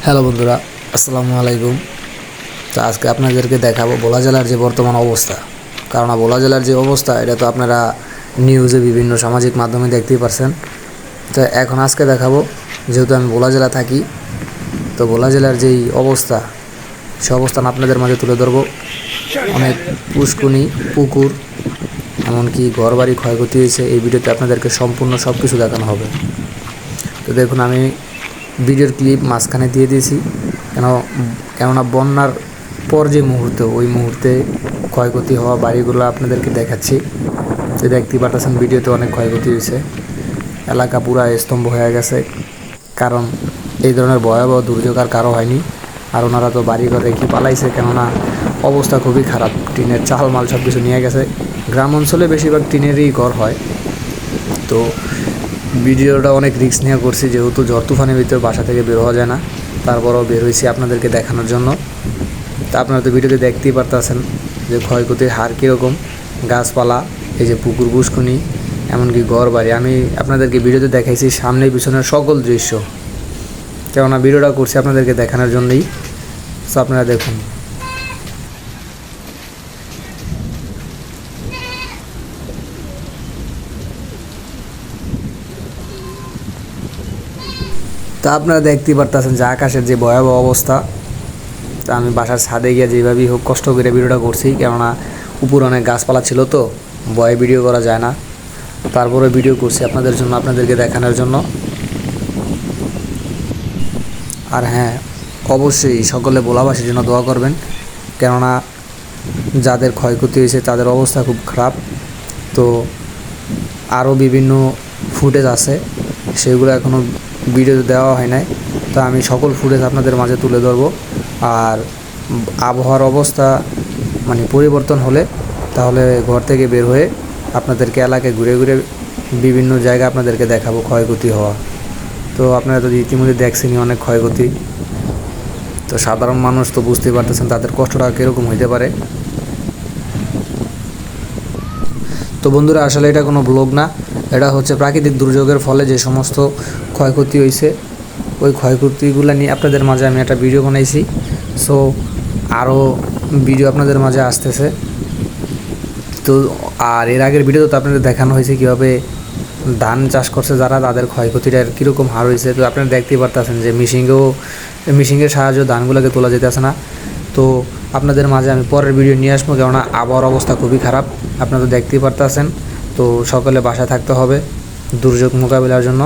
Hello বন্ধুরা, আসসালামু আলাইকুম। তো আজকে আপনাদেরকে দেখাবো ভোলা জেলার যে বর্তমান অবস্থা। কারণ ভোলা জেলার যে অবস্থা এটা তো আপনারা নিউজে বিভিন্ন সামাজিক মাধ্যমে দেখতেই পারছেন। তো এখন আজকে দেখাবো, যেহেতু আমি ভোলা জেলা থাকি, তো ভোলা জেলার যেই অবস্থা সে অবস্থান আপনাদের মাঝে তুলে ধরবো। অনেক পুষ্কুনি, পুকুর, এমনকি ঘরবাড়ি ক্ষয়ক্ষতি হয়েছে। এই ভিডিওতে আপনাদেরকে সম্পূর্ণ সব কিছু দেখানো হবে। তো দেখুন, আমি ভিডিওর ক্লিপ মাঝখানে দিয়ে দিয়েছি, কেননা বন্যার পর যে মুহূর্ত, ওই মুহূর্তে ক্ষয়ক্ষতি হওয়া বাড়িগুলো আপনাদেরকে দেখাচ্ছি। যে দেখতে পাচ্ছেন ভিডিওতে অনেক ক্ষয়ক্ষতি হয়েছে, এলাকা পুরা স্তম্ভ হয়ে গেছে। কারণ এই ধরনের ভয়াবহ দুর্যোগ আর কারো হয়নি। আর ওনারা তো বাড়িঘর রেখে পালাইছে, কেননা অবস্থা খুবই খারাপ। টিনের চাল মাল সব কিছু নিয়ে গেছে। গ্রাম অঞ্চলে বেশিরভাগ টিনেরই ঘর হয়। তো ভিডিওটা অনেক রিস্ক নিয়ে করছি, যেহেতু ঝড় তুফানের ভিতরে বাসা থেকে বের হওয়া যায় না। তারপরও বের হয়েছি আপনাদেরকে দেখানোর জন্য। তা আপনারা তো ভিডিওতে দেখতেই পারতেছেন যে ক্ষয়ক্ষতির হার কীরকম। গাছপালা, এই যে পুকুর, পুষ্কুনি, এমনকি ঘর বাড়ি। আমি আপনাদেরকে ভিডিওতে দেখাইছি সামনে পিছনের সকল দৃশ্য, কেননা ভিডিওটা করছি আপনাদেরকে দেখানোর জন্যই। তো আপনারা দেখুন। তা আপনারা দেখতেই পারতেছেন যে আকাশের যে ভয়াবহ অবস্থা। তা আমি বাসার ছাদে গিয়ে যেভাবেই হোক কষ্ট করে ভিডিওটা করছি, কেননা উপরে অনেক গাছপালা ছিল, তো ভয়ে ভিডিও করা যায় না। তারপরে ভিডিও করছি আপনাদের জন্য, আপনাদেরকে দেখানোর জন্য। আর হ্যাঁ, অবশ্যই সকলে ভোলাবাসীর জন্য দোয়া করবেন, কেননা যাদের ক্ষয়ক্ষতি হয়েছে তাদের অবস্থা খুব খারাপ। তো আরও বিভিন্ন ফুটেজ আছে, সেগুলো এখনও ভিডিওতে দেওয়া হয় নাই। তো আমি সকল ফুটেজ আপনাদের মাঝে তুলে ধরবো। আর আবহাওয়ার অবস্থা পরিবর্তন হলে তাহলে ঘর থেকে বের হয়ে আপনাদেরকে এলাকায় ঘুরে ঘুরে বিভিন্ন জায়গা আপনাদেরকে দেখাবো ক্ষয়ক্ষতি হওয়া। তো আপনারা তো ইতিমধ্যে দেখছেনই অনেক ক্ষয়ক্ষতি। তো সাধারণ মানুষ তো বুঝতেই পারতেছেন তাদের কষ্টটা কীরকম হইতে পারে। তো বন্ধুরা, আসলে এটা কোনো ব্লগ না, এটা হচ্ছে প্রাকৃতিক দুর্যোগের ফলে যে সমস্ত ক্ষয়ক্ষতি হয়েছে, ওই ক্ষয়ক্ষতিগুলো নিয়ে আপনাদের মাঝে আমি একটা ভিডিও বানাইছি। সো আরও ভিডিও আপনাদের মাঝে আসতেছে। তো আর এর আগের ভিডিওতে তো আপনাদের দেখানো হয়েছে কীভাবে ধান চাষ করছে যারা, তাদের ক্ষয়ক্ষতিটার কীরকম হার হয়েছে। তো আপনারা দেখতেই পারতেছেন যে মিশিংয়ের সাহায্যে ধানগুলোকে তোলা যেতেছে না। তো আপনাদের মাঝে আমি পরের ভিডিও নিয়ে আসবো, কেননা আবহাওয়ার অবস্থা খুবই খারাপ, আপনারা তো দেখতেই পারতেছেন। তো সকলে বাসায় থাকতে হবে দুর্যোগ মোকাবিলার জন্য।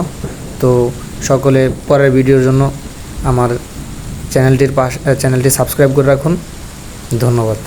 তো সকলে পরের ভিডিওর জন্য আমার চ্যানেলটি সাবস্ক্রাইব করে রাখুন। ধন্যবাদ।